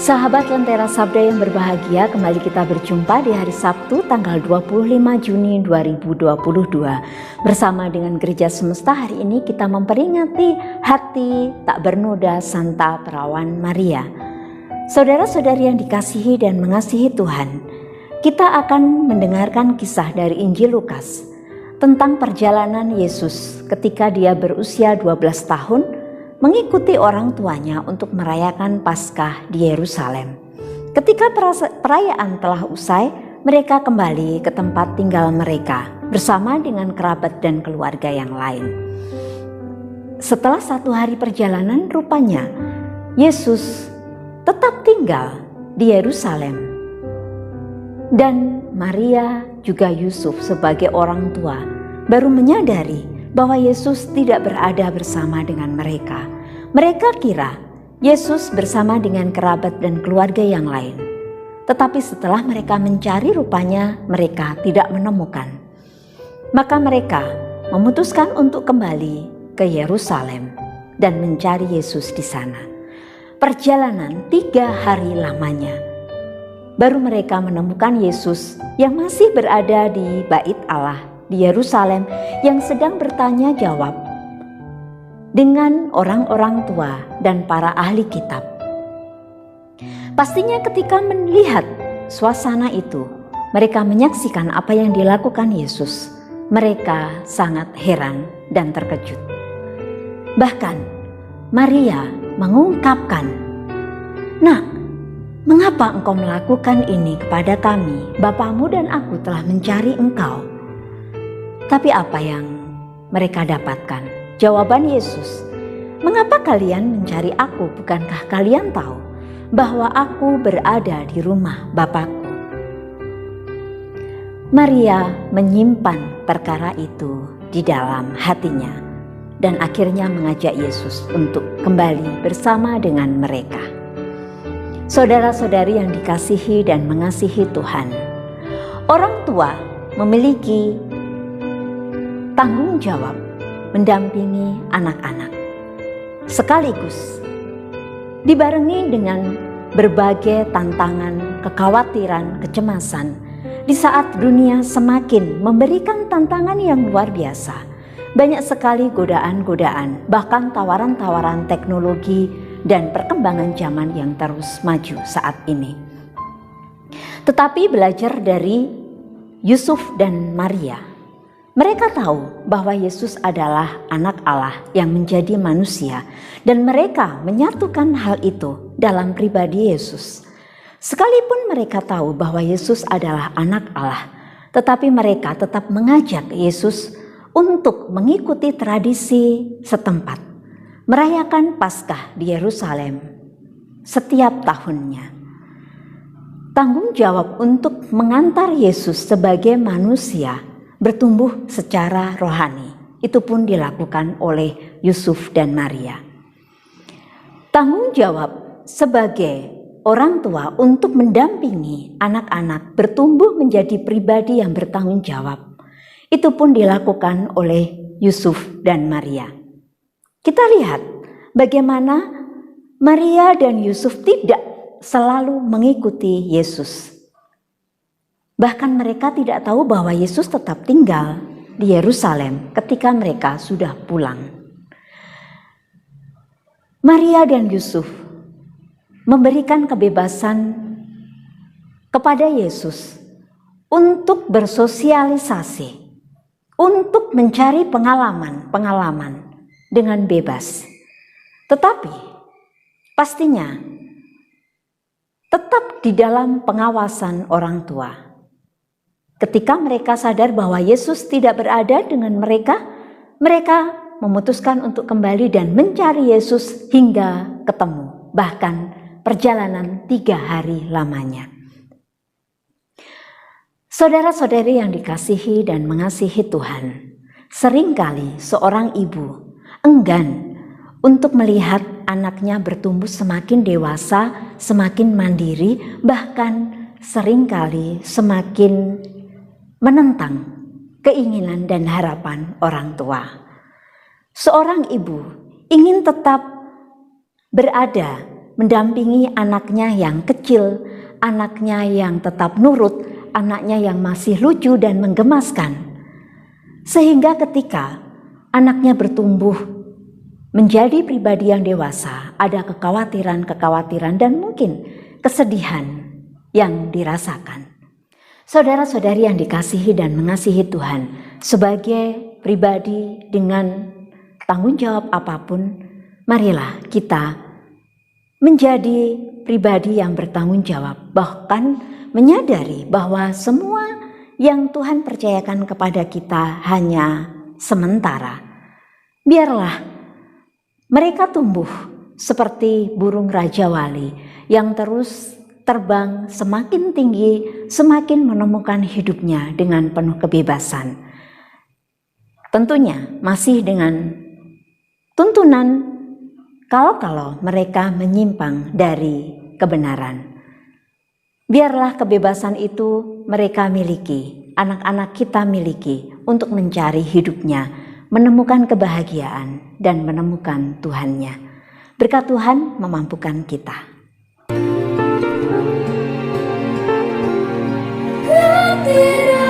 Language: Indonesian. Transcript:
Sahabat Lentera Sabda yang berbahagia, kembali kita berjumpa di hari Sabtu tanggal 25 Juni 2022. Bersama dengan Gereja Semesta, hari ini kita memperingati Hati Tak Bernoda Santa Perawan Maria. Saudara-saudari yang dikasihi dan mengasihi Tuhan, kita akan mendengarkan kisah dari Injil Lukas tentang perjalanan Yesus ketika dia berusia 12 tahun mengikuti orang tuanya untuk merayakan Paskah di Yerusalem. Ketika perayaan telah usai, mereka kembali ke tempat tinggal mereka bersama dengan kerabat dan keluarga yang lain. Setelah 1 hari perjalanan, rupanya Yesus tetap tinggal di Yerusalem. Dan Maria juga Yusuf sebagai orang tua baru menyadari bahwa Yesus tidak berada bersama dengan mereka. Mereka kira Yesus bersama dengan kerabat dan keluarga yang lain. Tetapi setelah mereka mencari, rupanya mereka tidak menemukan. Maka mereka memutuskan untuk kembali ke Yerusalem dan mencari Yesus di sana. Perjalanan 3 hari lamanya, baru mereka menemukan Yesus yang masih berada di Bait Allah di Yerusalem, yang sedang bertanya jawab dengan orang-orang tua dan para ahli kitab. Pastinya ketika melihat suasana itu, mereka menyaksikan apa yang dilakukan Yesus. Mereka sangat heran dan terkejut. Bahkan Maria mengungkapkan, "Nak, mengapa engkau melakukan ini kepada kami? Bapamu dan aku telah mencari engkau." Tapi apa yang mereka dapatkan? Jawaban Yesus, "Mengapa kalian mencari aku? Bukankah kalian tahu bahwa aku berada di rumah Bapakku?" Maria menyimpan perkara itu di dalam hatinya dan akhirnya mengajak Yesus untuk kembali bersama dengan mereka. Saudara-saudari yang dikasihi dan mengasihi Tuhan, orang tua memiliki tanggung jawab mendampingi anak-anak, sekaligus dibarengi dengan berbagai tantangan, kekhawatiran, kecemasan di saat dunia semakin memberikan tantangan yang luar biasa. Banyak sekali godaan-godaan, bahkan tawaran-tawaran teknologi dan perkembangan zaman yang terus maju saat ini. Tetapi belajar dari Yusuf dan Maria, mereka tahu bahwa Yesus adalah anak Allah yang menjadi manusia, dan mereka menyatukan hal itu dalam pribadi Yesus. Sekalipun mereka tahu bahwa Yesus adalah anak Allah, tetapi mereka tetap mengajak Yesus untuk mengikuti tradisi setempat, merayakan Paskah di Yerusalem setiap tahunnya. Tanggung jawab untuk mengantar Yesus sebagai manusia bertumbuh secara rohani, itu pun dilakukan oleh Yusuf dan Maria. Tanggung jawab sebagai orang tua untuk mendampingi anak-anak bertumbuh menjadi pribadi yang bertanggung jawab, itu pun dilakukan oleh Yusuf dan Maria. Kita lihat bagaimana Maria dan Yusuf tidak selalu mengikuti Yesus. Bahkan mereka tidak tahu bahwa Yesus tetap tinggal di Yerusalem ketika mereka sudah pulang. Maria dan Yusuf memberikan kebebasan kepada Yesus untuk bersosialisasi, untuk mencari pengalaman-pengalaman dengan bebas. Tetapi pastinya tetap di dalam pengawasan orang tua. Ketika mereka sadar bahwa Yesus tidak berada dengan mereka, mereka memutuskan untuk kembali dan mencari Yesus hingga ketemu. Bahkan perjalanan 3 hari lamanya. Saudara-saudari yang dikasihi dan mengasihi Tuhan, seringkali seorang ibu enggan untuk melihat anaknya bertumbuh semakin dewasa, semakin mandiri, bahkan seringkali semakin menentang keinginan dan harapan orang tua. Seorang ibu ingin tetap berada mendampingi anaknya yang kecil, anaknya yang tetap nurut, anaknya yang masih lucu dan menggemaskan. Sehingga ketika anaknya bertumbuh menjadi pribadi yang dewasa, ada kekhawatiran dan mungkin kesedihan yang dirasakan. Saudara-saudari yang dikasihi dan mengasihi Tuhan, sebagai pribadi dengan tanggung jawab apapun, marilah kita menjadi pribadi yang bertanggung jawab, bahkan menyadari bahwa semua yang Tuhan percayakan kepada kita hanya sementara. Biarlah mereka tumbuh seperti burung Raja Wali yang terus terbang semakin tinggi, semakin menemukan hidupnya dengan penuh kebebasan. Tentunya masih dengan tuntunan kalau mereka menyimpang dari kebenaran. Biarlah kebebasan itu mereka miliki, anak-anak kita miliki untuk mencari hidupnya, menemukan kebahagiaan dan menemukan Tuhannya. Berkat Tuhan memampukan kita. Tidak